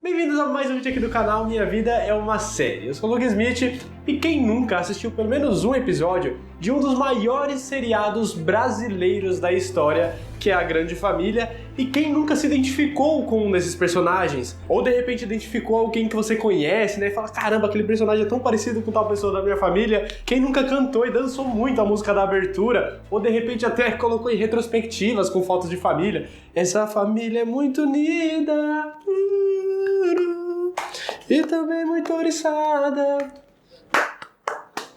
Bem-vindos a mais um vídeo aqui do canal Minha Vida é uma Série. Eu sou o Lucas Smith e quem nunca assistiu pelo menos um episódio de um dos maiores seriados brasileiros da história, que é A Grande Família, e quem nunca se identificou com um desses personagens? Ou de repente identificou alguém que você conhece, né? E fala, caramba, aquele personagem é tão parecido com tal pessoa da minha família. Quem nunca cantou e dançou muito a música da abertura? Ou de repente até colocou em retrospectivas com fotos de família. Essa família é muito unida e também muito oriçada.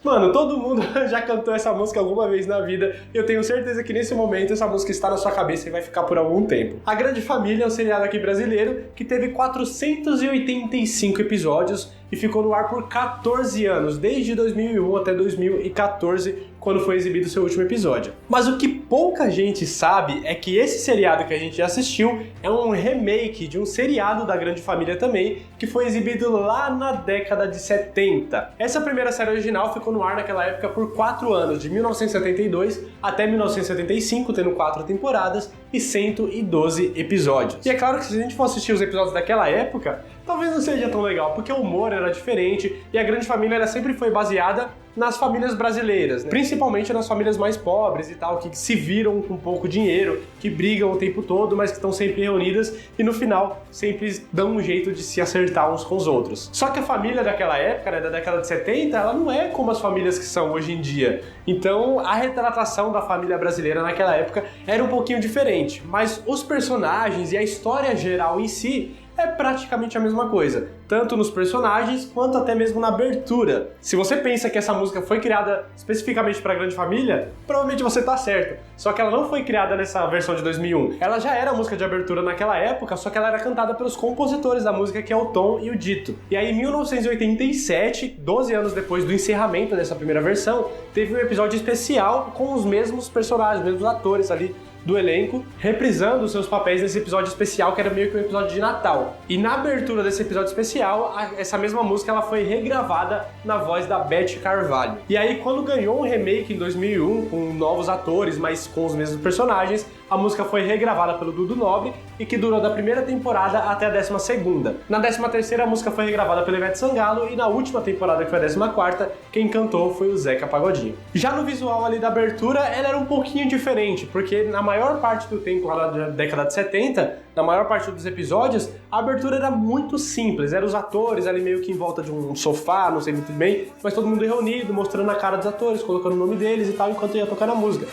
Mano, todo mundo já cantou essa música alguma vez na vida e eu tenho certeza que nesse momento essa música está na sua cabeça e vai ficar por algum tempo. A Grande Família é um seriado aqui brasileiro que teve 485 episódios e ficou no ar por 14 anos, desde 2001 até 2014, quando foi exibido seu último episódio. Mas o que pouca gente sabe é que esse seriado que a gente já assistiu é um remake de um seriado da Grande Família também, que foi exibido lá na década de 70. Essa primeira série original ficou no ar naquela época por 4 anos, de 1972 até 1975, tendo 4 temporadas e 112 episódios. E é claro que se a gente for assistir os episódios daquela época, talvez não seja tão legal, porque o humor era diferente e a Grande Família ela sempre foi baseada nas famílias brasileiras, né? Principalmente nas famílias mais pobres e tal, que se viram com pouco dinheiro, que brigam o tempo todo, mas que estão sempre reunidas e no final sempre dão um jeito de se acertar uns com os outros. Só que a família daquela época, né, da década de 70, ela não é como as famílias que são hoje em dia. Então a retratação da família brasileira naquela época era um pouquinho diferente, mas os personagens e a história geral em si é praticamente a mesma coisa, tanto nos personagens quanto até mesmo na abertura. Se você pensa que essa música foi criada especificamente para a Grande Família, provavelmente você tá certo. Só que ela não foi criada nessa versão de 2001. Ela já era a música de abertura naquela época, só que ela era cantada pelos compositores da música, que é o Tom e o Dito. E aí em 1987, 12 anos depois do encerramento dessa primeira versão, teve um episódio especial com os mesmos personagens, os mesmos atores ali do elenco, reprisando seus papéis nesse episódio especial, que era meio que um episódio de Natal. E na abertura desse episódio especial, essa mesma música ela foi regravada na voz da Beth Carvalho. E aí, quando ganhou um remake em 2001, com novos atores, mas com os mesmos personagens, a música foi regravada pelo Dudu Nobre e que durou da primeira temporada até a 12ª. Na 13ª, a música foi regravada pela Ivete Sangalo e na última temporada, que foi a 14ª, quem cantou foi o Zeca Pagodinho. Já no visual ali da abertura, ela era um pouquinho diferente, porque na maior parte do tempo, lá da década de 70, na maior parte dos episódios, a abertura era muito simples. Eram os atores ali meio que em volta de um sofá, não sei muito bem, mas todo mundo reunido, mostrando a cara dos atores, colocando o nome deles e tal, enquanto ia tocando a música.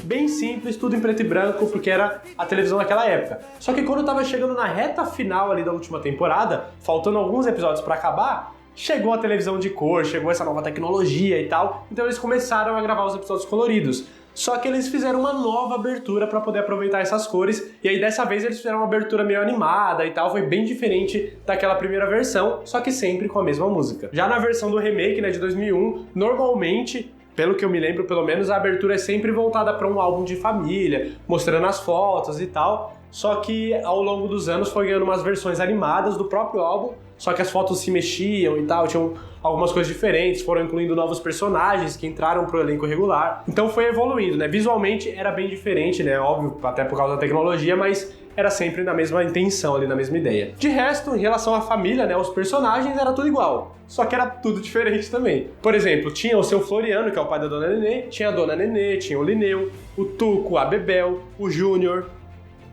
Bem simples, tudo em preto e branco, porque era a televisão naquela época. Só que quando tava chegando na reta final ali da última temporada, faltando alguns episódios pra acabar, chegou a televisão de cor, chegou essa nova tecnologia e tal, então eles começaram a gravar os episódios coloridos. Só que eles fizeram uma nova abertura para poder aproveitar essas cores, e aí dessa vez eles fizeram uma abertura meio animada e tal, foi bem diferente daquela primeira versão, só que sempre com a mesma música. Já na versão do remake, né, de 2001, normalmente, pelo que eu me lembro, pelo menos, a abertura é sempre voltada para um álbum de família, mostrando as fotos e tal, só que ao longo dos anos foi ganhando umas versões animadas do próprio álbum, só que as fotos se mexiam e tal, tinham algumas coisas diferentes, foram incluindo novos personagens que entraram pro elenco regular. Então foi evoluindo, né? Visualmente era bem diferente, né? Óbvio, até por causa da tecnologia, mas era sempre na mesma intenção ali, na mesma ideia. De resto, em relação à família, né? Os personagens era tudo igual, só que era tudo diferente também. Por exemplo, tinha o seu Floriano, que é o pai da Dona Nenê, tinha a Dona Nenê, tinha o Lineu, o Tuco, a Bebel, o Júnior.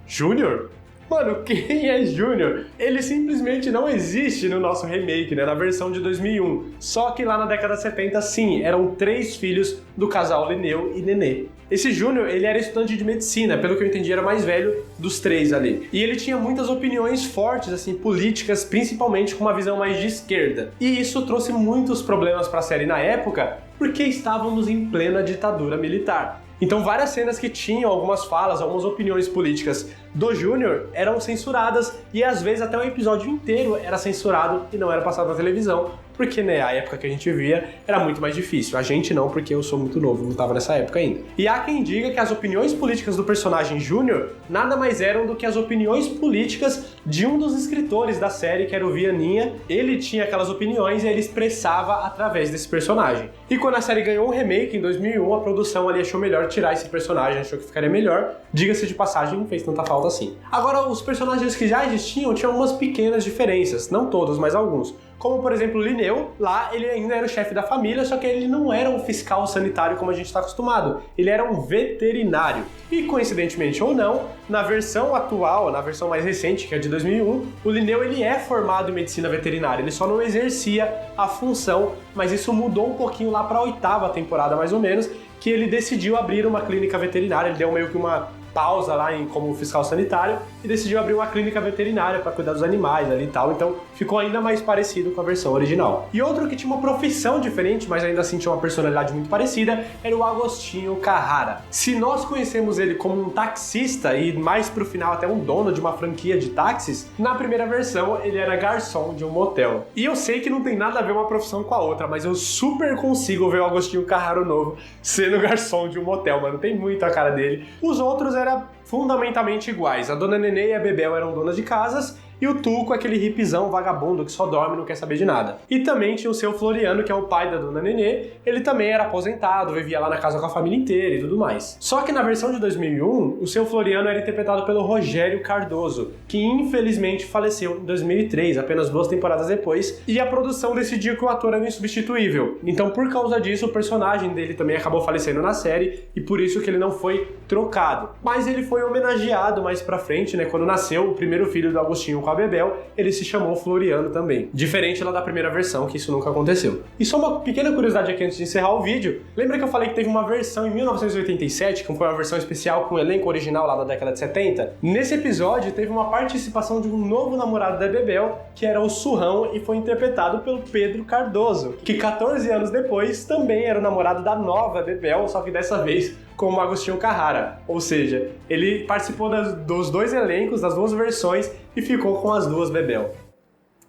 Júnior? Mano, quem é Júnior? Ele simplesmente não existe no nosso remake, né? Na versão de 2001. Só que lá na década de 70, sim, eram 3 filhos do casal Lineu e Nenê. Esse Júnior, ele era estudante de medicina, pelo que eu entendi, era o mais velho dos 3 ali. E ele tinha muitas opiniões fortes, assim, políticas, principalmente com uma visão mais de esquerda. E isso trouxe muitos problemas para a série na época, porque estávamos em plena ditadura militar. Então várias cenas que tinham algumas falas, algumas opiniões políticas do Júnior eram censuradas e às vezes até o episódio inteiro era censurado e não era passado na televisão porque, né, a época que a gente via era muito mais difícil. A gente não, porque eu sou muito novo, não tava nessa época ainda. E há quem diga que as opiniões políticas do personagem Júnior nada mais eram do que as opiniões políticas de um dos escritores da série, que era o Vianinha. Ele tinha aquelas opiniões e ele expressava através desse personagem. E quando a série ganhou um remake em 2001, a produção ali achou melhor tirar esse personagem, achou que ficaria melhor. Diga-se de passagem, não fez tanta falta assim. Agora, os personagens que já existiam tinham algumas pequenas diferenças, não todos, mas alguns. Como, por exemplo, o Linneu, lá ele ainda era o chefe da família, só que ele não era um fiscal sanitário como a gente está acostumado. Ele era um veterinário. E, coincidentemente ou não, na versão atual, na versão mais recente, que é de 2001, o Linneu ele é formado em medicina veterinária, ele só não exercia a função, mas isso mudou um pouquinho lá para a 8ª temporada, mais ou menos, que ele decidiu abrir uma clínica veterinária, ele deu meio que uma pausa lá como fiscal sanitário e decidiu abrir uma clínica veterinária para cuidar dos animais ali e tal, então ficou ainda mais parecido com a versão original. E outro que tinha uma profissão diferente, mas ainda assim tinha uma personalidade muito parecida, era o Agostinho Carrara. Se nós conhecemos ele como um taxista e mais pro final até um dono de uma franquia de táxis, na primeira versão ele era garçom de um motel. E eu sei que não tem nada a ver uma profissão com a outra, mas eu super consigo ver o Agostinho Carrara novo sendo garçom de um motel, mano, tem muito a cara dele. Os outros eram fundamentalmente iguais. A Dona Nenê e a Bebel eram donas de casas e o Tuco, aquele hipizão vagabundo que só dorme e não quer saber de nada. E também tinha o seu Floriano, que é o pai da Dona Nenê. Ele também era aposentado, vivia lá na casa com a família inteira e tudo mais. Só que na versão de 2001, o seu Floriano era interpretado pelo Rogério Cardoso, que infelizmente faleceu em 2003, apenas 2 temporadas depois, e a produção decidiu que o ator era insubstituível. Então, por causa disso, o personagem dele também acabou falecendo na série, e por isso que ele não foi trocado. Mas ele foi homenageado mais pra frente, né? Quando nasceu o primeiro filho do Agostinho com a Bebel, ele se chamou Floriano também. Diferente lá da primeira versão, que isso nunca aconteceu. E só uma pequena curiosidade aqui antes de encerrar o vídeo. Lembra que eu falei que teve uma versão em 1987, que foi uma versão especial com o elenco original lá da década de 70? Nesse episódio, teve uma participação de um novo namorado da Bebel, que era o Surrão, e foi interpretado pelo Pedro Cardoso, que 14 anos depois também era o namorado da nova Bebel, só que dessa vez como Agostinho Carrara. Ou seja, ele participou dos 2 elencos, das 2 versões, e ficou com as 2 Bebel.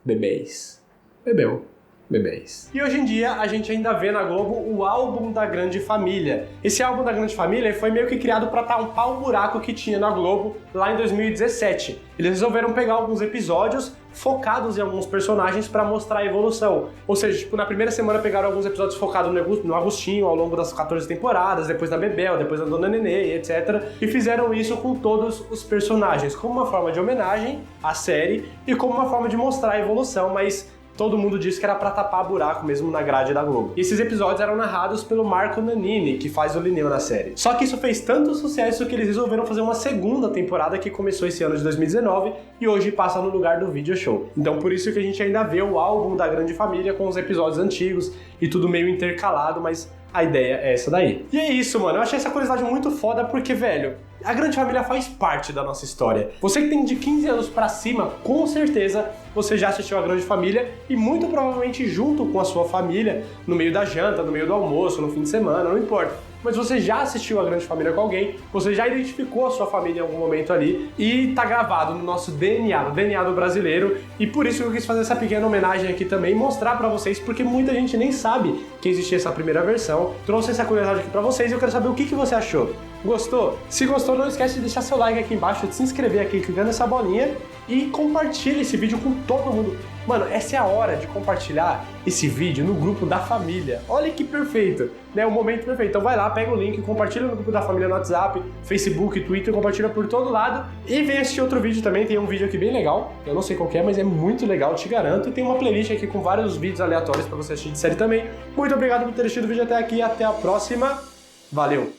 Bebês. Bebel. Bebês. E hoje em dia a gente ainda vê na Globo o álbum da Grande Família. Esse álbum da Grande Família foi meio que criado para tampar um buraco que tinha na Globo lá em 2017. Eles resolveram pegar alguns episódios focados em alguns personagens para mostrar a evolução. Ou seja, tipo, na primeira semana pegaram alguns episódios focados no Agostinho ao longo das 14 temporadas, depois da Bebel, depois da Dona Nenê, etc. E fizeram isso com todos os personagens, como uma forma de homenagem à série e como uma forma de mostrar a evolução, mas todo mundo disse que era pra tapar buraco mesmo na grade da Globo. E esses episódios eram narrados pelo Marco Nanini, que faz o Linneu na série. Só que isso fez tanto sucesso que eles resolveram fazer uma segunda temporada que começou esse ano de 2019 e hoje passa no lugar do video show. Então por isso que a gente ainda vê o álbum da Grande Família com os episódios antigos e tudo meio intercalado, mas a ideia é essa daí. E é isso, mano. Eu achei essa curiosidade muito foda porque, velho, a Grande Família faz parte da nossa história. Você que tem de 15 anos pra cima, com certeza você já assistiu a Grande Família e muito provavelmente junto com a sua família, no meio da janta, no meio do almoço, no fim de semana, não importa. Mas você já assistiu a Grande Família com alguém, você já identificou a sua família em algum momento ali e tá gravado no nosso DNA, no DNA do brasileiro, e por isso que eu quis fazer essa pequena homenagem aqui também, mostrar pra vocês, porque muita gente nem sabe que existia essa primeira versão. Trouxe essa curiosidade aqui pra vocês e eu quero saber o que você achou. Gostou? Se gostou, não esquece de deixar seu like aqui embaixo, de se inscrever aqui clicando nessa bolinha e compartilha esse vídeo com todo mundo. Mano, essa é a hora de compartilhar esse vídeo no grupo da família. Olha que perfeito, né? O momento perfeito. Então vai lá, pega o link, compartilha no grupo da família no WhatsApp, Facebook, Twitter, compartilha por todo lado. E vem assistir outro vídeo também, tem um vídeo aqui bem legal. Eu não sei qual que é, mas é muito legal, te garanto. E tem uma playlist aqui com vários vídeos aleatórios pra você assistir de série também. Muito obrigado por ter assistido o vídeo até aqui, até a próxima. Valeu!